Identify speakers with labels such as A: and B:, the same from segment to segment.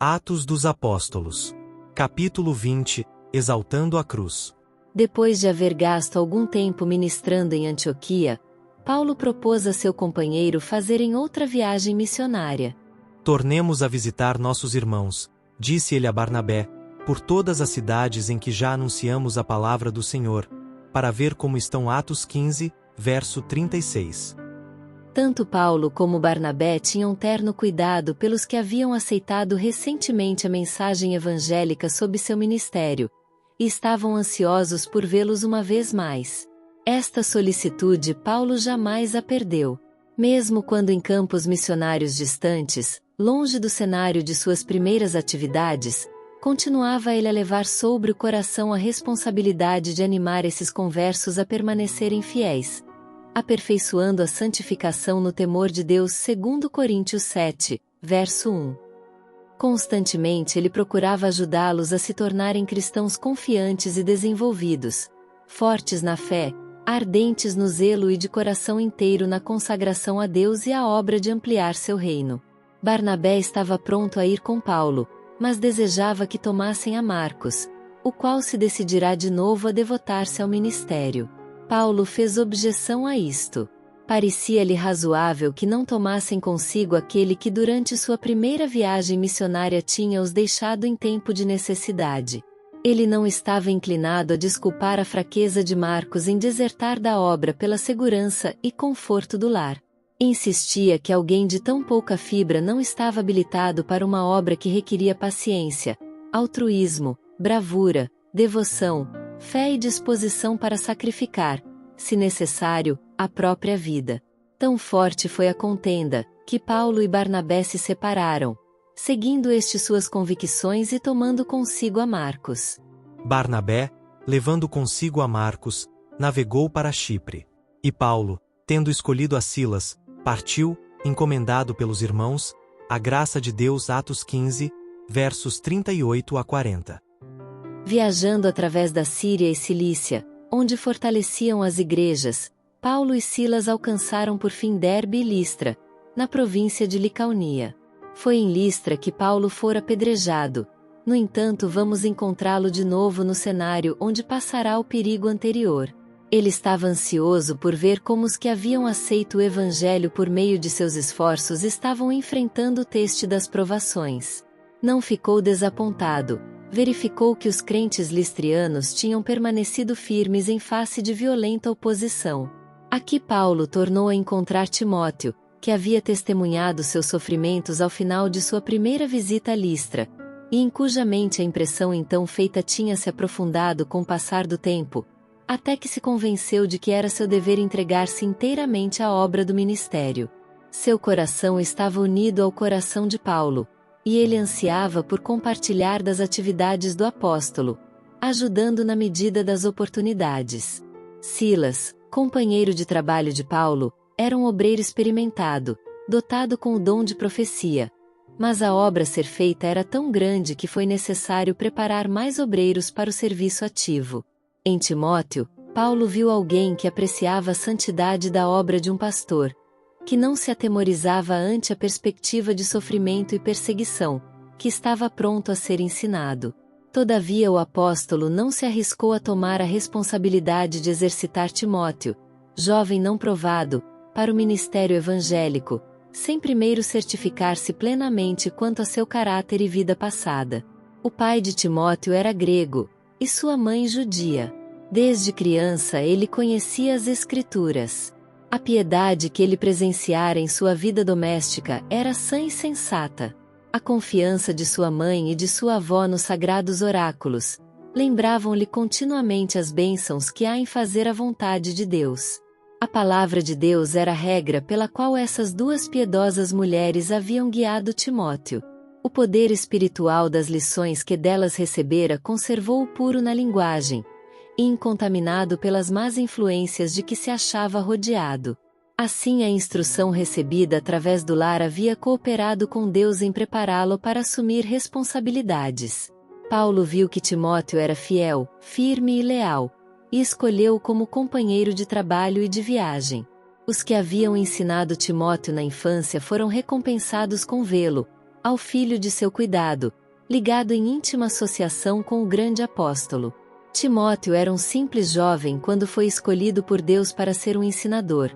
A: Atos dos Apóstolos. Capítulo 20. Exaltando a cruz.
B: Depois de haver gasto algum tempo ministrando em Antioquia, Paulo propôs a seu companheiro fazerem outra viagem missionária.
A: Tornemos a visitar nossos irmãos, disse ele a Barnabé, por todas as cidades em que já anunciamos a palavra do Senhor, para ver como estão. Atos 15, verso 36.
B: Tanto Paulo como Barnabé tinham terno cuidado pelos que haviam aceitado recentemente a mensagem evangélica sob seu ministério, e estavam ansiosos por vê-los uma vez mais. Esta solicitude Paulo jamais a perdeu. Mesmo quando em campos missionários distantes, longe do cenário de suas primeiras atividades, continuava ele a levar sobre o coração a responsabilidade de animar esses conversos a permanecerem fiéis, aperfeiçoando a santificação no temor de Deus, segundo Coríntios 7, verso 1. Constantemente ele procurava ajudá-los a se tornarem cristãos confiantes e desenvolvidos, fortes na fé, ardentes no zelo e de coração inteiro na consagração a Deus e à obra de ampliar seu reino. Barnabé estava pronto a ir com Paulo, mas desejava que tomassem a Marcos, o qual se decidirá de novo a devotar-se ao ministério. Paulo fez objeção a isto. Parecia-lhe razoável que não tomassem consigo aquele que durante sua primeira viagem missionária tinha-os deixado em tempo de necessidade. Ele não estava inclinado a desculpar a fraqueza de Marcos em desertar da obra pela segurança e conforto do lar. Insistia que alguém de tão pouca fibra não estava habilitado para uma obra que requeria paciência, altruísmo, bravura, devoção, fé e disposição para sacrificar, se necessário, a própria vida. Tão forte foi a contenda, que Paulo e Barnabé se separaram, seguindo estes suas convicções e tomando consigo a Marcos.
A: Barnabé, levando consigo a Marcos, navegou para Chipre. E Paulo, tendo escolhido a Silas, partiu, encomendado pelos irmãos, a graça de Deus. Atos 15, versos 38 a 40.
B: Viajando através da Síria e Cilícia, onde fortaleciam as igrejas, Paulo e Silas alcançaram por fim Derbe e Listra, na província de Licaonia. Foi em Listra que Paulo fora apedrejado. No entanto, vamos encontrá-lo de novo no cenário onde passará o perigo anterior. Ele estava ansioso por ver como os que haviam aceito o Evangelho por meio de seus esforços estavam enfrentando o teste das provações. Não ficou desapontado. Verificou que os crentes listrianos tinham permanecido firmes em face de violenta oposição. Aqui Paulo tornou a encontrar Timóteo, que havia testemunhado seus sofrimentos ao final de sua primeira visita a Listra, e em cuja mente a impressão então feita tinha se aprofundado com o passar do tempo, até que se convenceu de que era seu dever entregar-se inteiramente à obra do ministério. Seu coração estava unido ao coração de Paulo, e ele ansiava por compartilhar das atividades do apóstolo, ajudando na medida das oportunidades. Silas, companheiro de trabalho de Paulo, era um obreiro experimentado, dotado com o dom de profecia, mas a obra a ser feita era tão grande que foi necessário preparar mais obreiros para o serviço ativo. Em Timóteo, Paulo viu alguém que apreciava a santidade da obra de um pastor, que não se atemorizava ante a perspectiva de sofrimento e perseguição, que estava pronto a ser ensinado. Todavia o apóstolo não se arriscou a tomar a responsabilidade de exercitar Timóteo, jovem não provado, para o ministério evangélico, sem primeiro certificar-se plenamente quanto a seu caráter e vida passada. O pai de Timóteo era grego, e sua mãe judia. Desde criança ele conhecia as Escrituras. A piedade que ele presenciara em sua vida doméstica era sã e sensata. A confiança de sua mãe e de sua avó nos sagrados oráculos lembravam-lhe continuamente as bênçãos que há em fazer a vontade de Deus. A palavra de Deus era a regra pela qual essas duas piedosas mulheres haviam guiado Timóteo. O poder espiritual das lições que delas recebera conservou-o puro na linguagem, e incontaminado pelas más influências de que se achava rodeado. Assim a instrução recebida através do lar havia cooperado com Deus em prepará-lo para assumir responsabilidades. Paulo viu que Timóteo era fiel, firme e leal, e escolheu-o como companheiro de trabalho e de viagem. Os que haviam ensinado Timóteo na infância foram recompensados com vê-lo, ao filho de seu cuidado, ligado em íntima associação com o grande apóstolo. Timóteo era um simples jovem quando foi escolhido por Deus para ser um ensinador,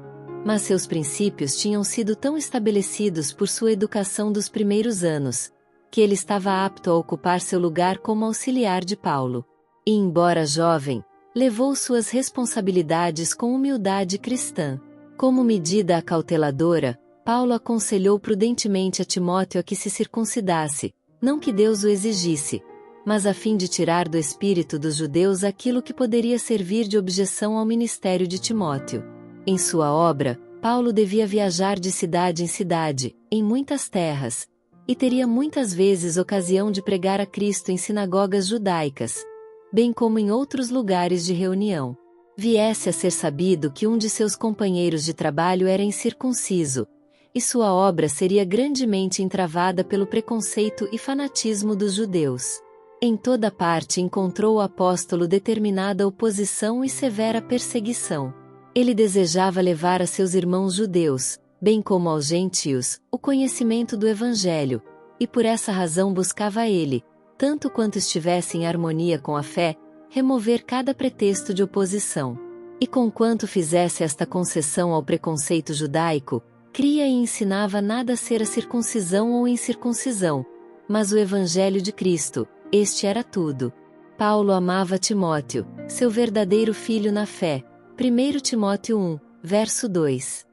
B: mas seus princípios tinham sido tão estabelecidos por sua educação dos primeiros anos, que ele estava apto a ocupar seu lugar como auxiliar de Paulo. E embora jovem, levou suas responsabilidades com humildade cristã. Como medida acauteladora, Paulo aconselhou prudentemente a Timóteo a que se circuncidasse, não que Deus o exigisse, mas a fim de tirar do espírito dos judeus aquilo que poderia servir de objeção ao ministério de Timóteo. Em sua obra, Paulo devia viajar de cidade em cidade, em muitas terras, e teria muitas vezes ocasião de pregar a Cristo em sinagogas judaicas, bem como em outros lugares de reunião. Viesse a ser sabido que um de seus companheiros de trabalho era incircunciso, e sua obra seria grandemente entravada pelo preconceito e fanatismo dos judeus. Em toda parte encontrou o apóstolo determinada oposição e severa perseguição. Ele desejava levar a seus irmãos judeus, bem como aos gentios, o conhecimento do Evangelho, e por essa razão buscava ele, tanto quanto estivesse em harmonia com a fé, remover cada pretexto de oposição. E conquanto fizesse esta concessão ao preconceito judaico, cria e ensinava nada a ser a circuncisão ou incircuncisão, mas o Evangelho de Cristo, este era tudo. Paulo amava Timóteo, seu verdadeiro filho na fé. 1 Timóteo 1, verso 2.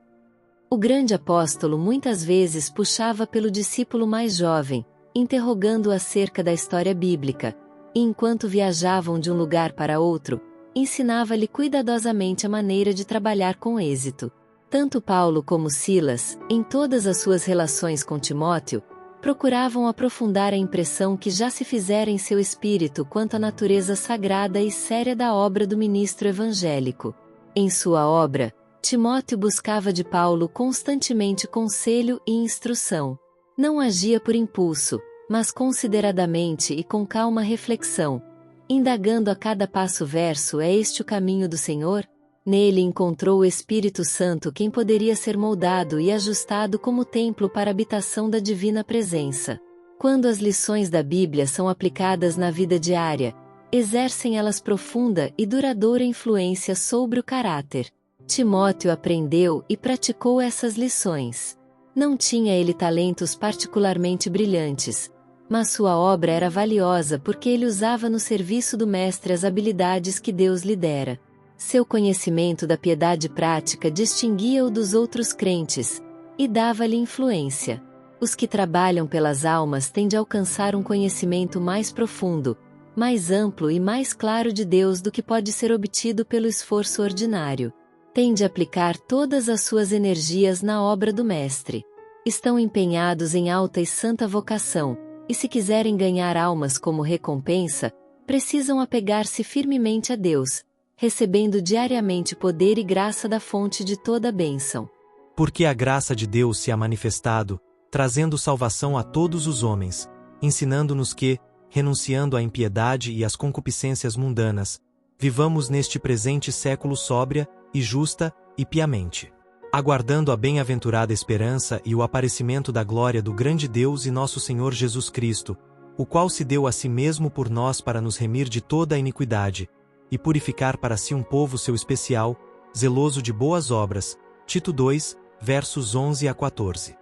B: O grande apóstolo muitas vezes puxava pelo discípulo mais jovem, interrogando-o acerca da história bíblica, e enquanto viajavam de um lugar para outro, ensinava-lhe cuidadosamente a maneira de trabalhar com êxito. Tanto Paulo como Silas, em todas as suas relações com Timóteo, procuravam aprofundar a impressão que já se fizera em seu espírito quanto à natureza sagrada e séria da obra do ministro evangélico. Em sua obra, Timóteo buscava de Paulo constantemente conselho e instrução. Não agia por impulso, mas consideradamente e com calma reflexão, indagando a cada passo verso: é este o caminho do Senhor? Nele encontrou o Espírito Santo, quem poderia ser moldado e ajustado como templo para a habitação da divina presença. Quando as lições da Bíblia são aplicadas na vida diária, exercem elas profunda e duradoura influência sobre o caráter. Timóteo aprendeu e praticou essas lições. Não tinha ele talentos particularmente brilhantes, mas sua obra era valiosa porque ele usava no serviço do Mestre as habilidades que Deus lhe dera. Seu conhecimento da piedade prática distinguia-o dos outros crentes, e dava-lhe influência. Os que trabalham pelas almas têm de alcançar um conhecimento mais profundo, mais amplo e mais claro de Deus do que pode ser obtido pelo esforço ordinário. Têm de aplicar todas as suas energias na obra do Mestre. Estão empenhados em alta e santa vocação, e se quiserem ganhar almas como recompensa, precisam apegar-se firmemente a Deus, recebendo diariamente poder e graça da fonte de toda a bênção.
A: Porque a graça de Deus se ha manifestado, trazendo salvação a todos os homens, ensinando-nos que, renunciando à impiedade e às concupiscências mundanas, vivamos neste presente século sóbria, e justa, e piamente, aguardando a bem-aventurada esperança e o aparecimento da glória do grande Deus e nosso Senhor Jesus Cristo, o qual se deu a si mesmo por nós para nos remir de toda a iniquidade, e purificar para si um povo seu especial, zeloso de boas obras. Tito 2, versos 11 a 14.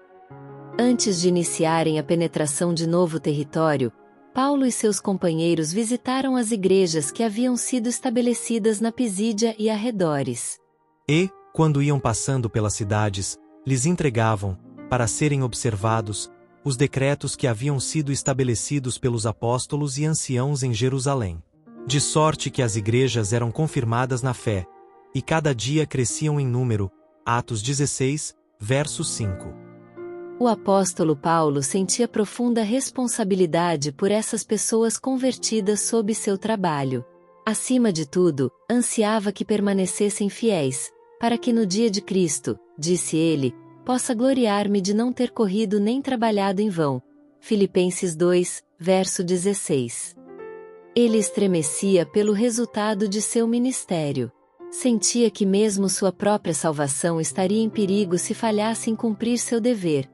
B: Antes de iniciarem a penetração de novo território, Paulo e seus companheiros visitaram as igrejas que haviam sido estabelecidas na Pisídia e arredores.
A: E, quando iam passando pelas cidades, lhes entregavam, para serem observados, os decretos que haviam sido estabelecidos pelos apóstolos e anciãos em Jerusalém. De sorte que as igrejas eram confirmadas na fé, e cada dia cresciam em número. Atos 16, verso 5.
B: O apóstolo Paulo sentia profunda responsabilidade por essas pessoas convertidas sob seu trabalho. Acima de tudo, ansiava que permanecessem fiéis, para que no dia de Cristo, disse ele, possa gloriar-me de não ter corrido nem trabalhado em vão. Filipenses 2, verso 16. Ele estremecia pelo resultado de seu ministério. Sentia que mesmo sua própria salvação estaria em perigo se falhasse em cumprir seu dever,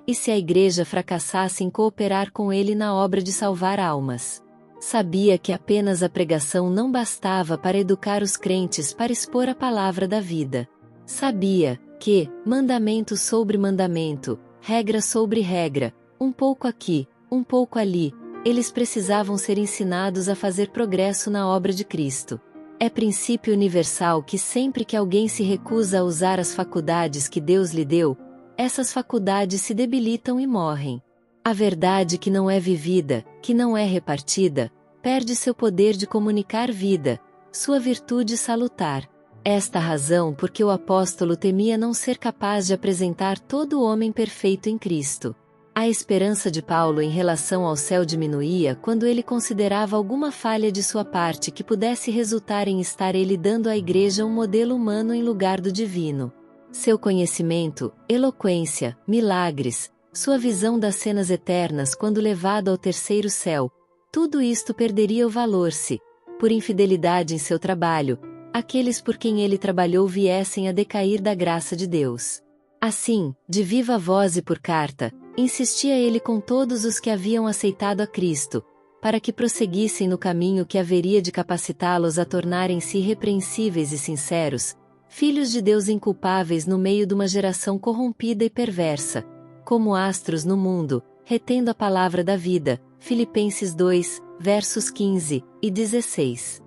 B: e se a igreja fracassasse em cooperar com ele na obra de salvar almas. Sabia que apenas a pregação não bastava para educar os crentes para expor a palavra da vida. Sabia que, mandamento sobre mandamento, regra sobre regra, um pouco aqui, um pouco ali, eles precisavam ser ensinados a fazer progresso na obra de Cristo. É princípio universal que sempre que alguém se recusa a usar as faculdades que Deus lhe deu, essas faculdades se debilitam e morrem. A verdade que não é vivida, que não é repartida, perde seu poder de comunicar vida, sua virtude salutar. Esta razão porque o apóstolo temia não ser capaz de apresentar todo o homem perfeito em Cristo. A esperança de Paulo em relação ao céu diminuía quando ele considerava alguma falha de sua parte que pudesse resultar em estar ele dando à igreja um modelo humano em lugar do divino. Seu conhecimento, eloquência, milagres, sua visão das cenas eternas quando levado ao terceiro céu, tudo isto perderia o valor se, por infidelidade em seu trabalho, aqueles por quem ele trabalhou viessem a decair da graça de Deus. Assim, de viva voz e por carta, insistia ele com todos os que haviam aceitado a Cristo, para que prosseguissem no caminho que haveria de capacitá-los a tornarem-se irrepreensíveis e sinceros, filhos de Deus inculpáveis no meio de uma geração corrompida e perversa, como astros no mundo, retendo a palavra da vida. Filipenses 2, versos 15 e 16.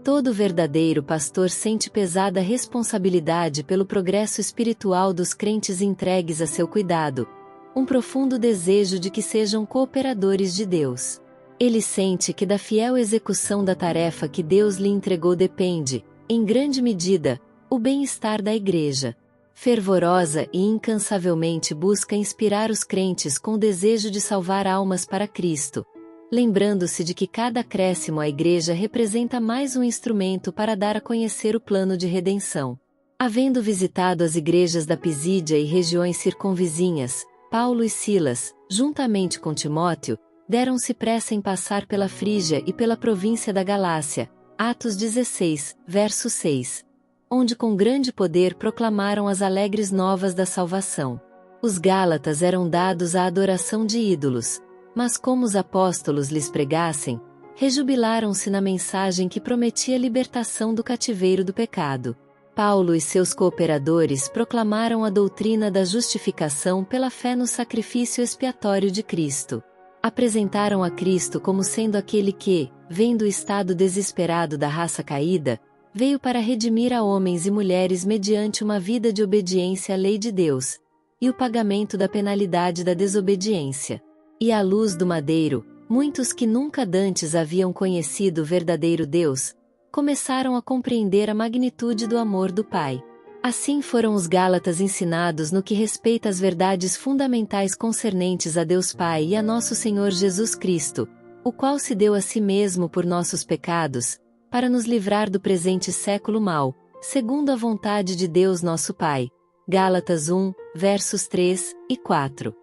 B: Todo verdadeiro pastor sente pesada responsabilidade pelo progresso espiritual dos crentes entregues a seu cuidado, um profundo desejo de que sejam cooperadores de Deus. Ele sente que da fiel execução da tarefa que Deus lhe entregou depende, em grande medida, o bem-estar da igreja. Fervorosa e incansavelmente busca inspirar os crentes com o desejo de salvar almas para Cristo, lembrando-se de que cada acréscimo à igreja representa mais um instrumento para dar a conhecer o plano de redenção. Havendo visitado as igrejas da Pisídia e regiões circunvizinhas, Paulo e Silas, juntamente com Timóteo, deram-se pressa em passar pela Frígia e pela província da Galácia, Atos 16, verso 6. Onde com grande poder proclamaram as alegres novas da salvação. Os Gálatas eram dados à adoração de ídolos, mas como os apóstolos lhes pregassem, rejubilaram-se na mensagem que prometia a libertação do cativeiro do pecado. Paulo e seus cooperadores proclamaram a doutrina da justificação pela fé no sacrifício expiatório de Cristo. Apresentaram a Cristo como sendo aquele que, vendo o estado desesperado da raça caída, veio para redimir a homens e mulheres mediante uma vida de obediência à lei de Deus, e o pagamento da penalidade da desobediência. E à luz do madeiro, muitos que nunca dantes haviam conhecido o verdadeiro Deus, começaram a compreender a magnitude do amor do Pai. Assim foram os Gálatas ensinados no que respeita às verdades fundamentais concernentes a Deus Pai e a nosso Senhor Jesus Cristo, o qual se deu a si mesmo por nossos pecados, para nos livrar do presente século mau, segundo a vontade de Deus nosso Pai. Gálatas 1, versos 3 e 4.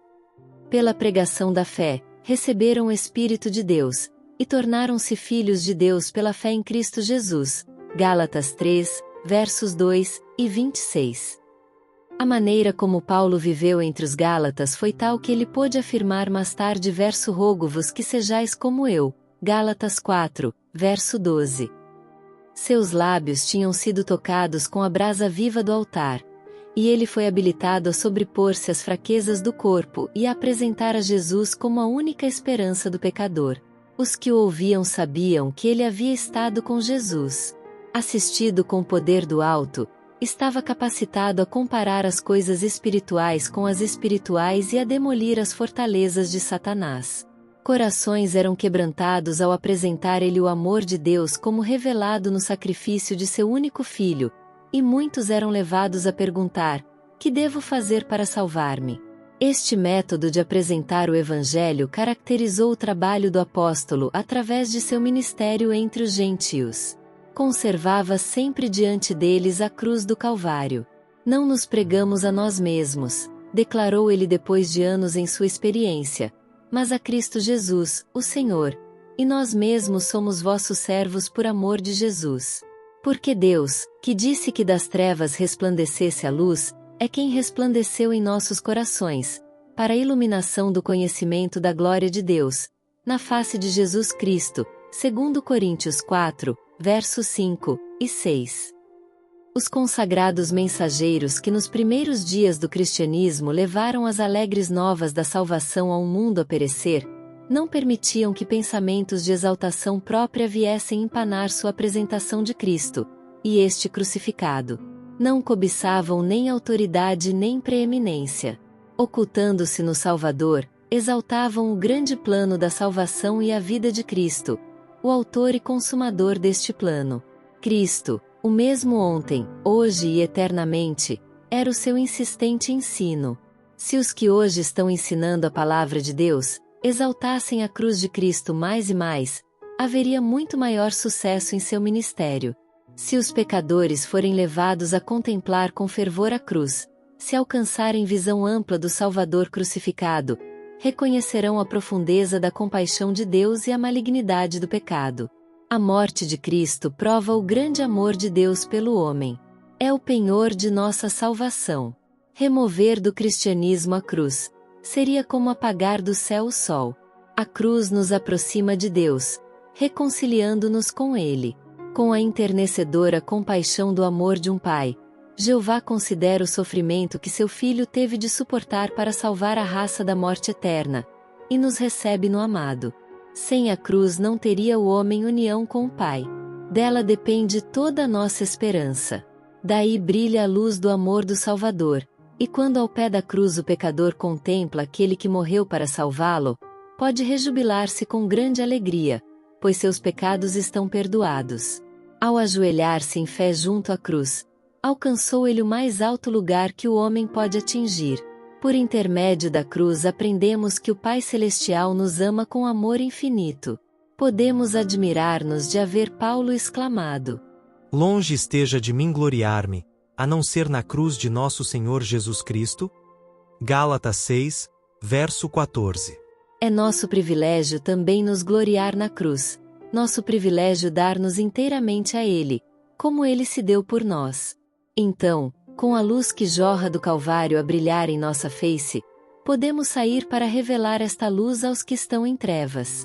B: Pela pregação da fé, receberam o Espírito de Deus, e tornaram-se filhos de Deus pela fé em Cristo Jesus. Gálatas 3, versos 2 e 26. A maneira como Paulo viveu entre os Gálatas foi tal que ele pôde afirmar mais tarde: verso rogo-vos que sejais como eu. Gálatas 4, verso 12. Seus lábios tinham sido tocados com a brasa viva do altar, e ele foi habilitado a sobrepor-se às fraquezas do corpo e a apresentar a Jesus como a única esperança do pecador. Os que o ouviam sabiam que ele havia estado com Jesus. Assistido com o poder do alto, estava capacitado a comparar as coisas espirituais com as espirituais e a demolir as fortalezas de Satanás. Corações eram quebrantados ao apresentar ele o amor de Deus como revelado no sacrifício de seu único filho, e muitos eram levados a perguntar: que devo fazer para salvar-me? Este método de apresentar o Evangelho caracterizou o trabalho do apóstolo através de seu ministério entre os gentios. Conservava sempre diante deles a cruz do Calvário. Não nos pregamos a nós mesmos, declarou ele depois de anos em sua experiência, mas a Cristo Jesus, o Senhor, e nós mesmos somos vossos servos por amor de Jesus. Porque Deus, que disse que das trevas resplandecesse a luz, é quem resplandeceu em nossos corações, para a iluminação do conhecimento da glória de Deus, na face de Jesus Cristo, segundo Coríntios 4, versos 5 e 6. Os consagrados mensageiros que nos primeiros dias do cristianismo levaram as alegres novas da salvação a um mundo a perecer, não permitiam que pensamentos de exaltação própria viessem empanar sua apresentação de Cristo, e este crucificado. Não cobiçavam nem autoridade nem preeminência. Ocultando-se no Salvador, exaltavam o grande plano da salvação e a vida de Cristo, o autor e consumador deste plano. Cristo, o mesmo ontem, hoje e eternamente, era o seu insistente ensino. Se os que hoje estão ensinando a palavra de Deus exaltassem a cruz de Cristo mais e mais, haveria muito maior sucesso em seu ministério. Se os pecadores forem levados a contemplar com fervor a cruz, se alcançarem visão ampla do Salvador crucificado, reconhecerão a profundeza da compaixão de Deus e a malignidade do pecado. A morte de Cristo prova o grande amor de Deus pelo homem. É o penhor de nossa salvação. Remover do cristianismo a cruz seria como apagar do céu o sol. A cruz nos aproxima de Deus, reconciliando-nos com Ele. Com a enternecedora compaixão do amor de um pai, Jeová considera o sofrimento que seu filho teve de suportar para salvar a raça da morte eterna, e nos recebe no amado. Sem a cruz não teria o homem união com o Pai. Dela depende toda a nossa esperança. Daí brilha a luz do amor do Salvador, e quando ao pé da cruz o pecador contempla aquele que morreu para salvá-lo, pode rejubilar-se com grande alegria, pois seus pecados estão perdoados. Ao ajoelhar-se em fé junto à cruz, alcançou ele o mais alto lugar que o homem pode atingir. Por intermédio da cruz aprendemos que o Pai Celestial nos ama com amor infinito. Podemos admirar-nos de haver Paulo exclamado:
A: Longe esteja de mim gloriar-me, a não ser na cruz de nosso Senhor Jesus Cristo? Gálatas 6, verso 14.
B: É nosso privilégio também nos gloriar na cruz, nosso privilégio dar-nos inteiramente a Ele, como Ele se deu por nós. Então, com a luz que jorra do Calvário a brilhar em nossa face, podemos sair para revelar esta luz aos que estão em trevas.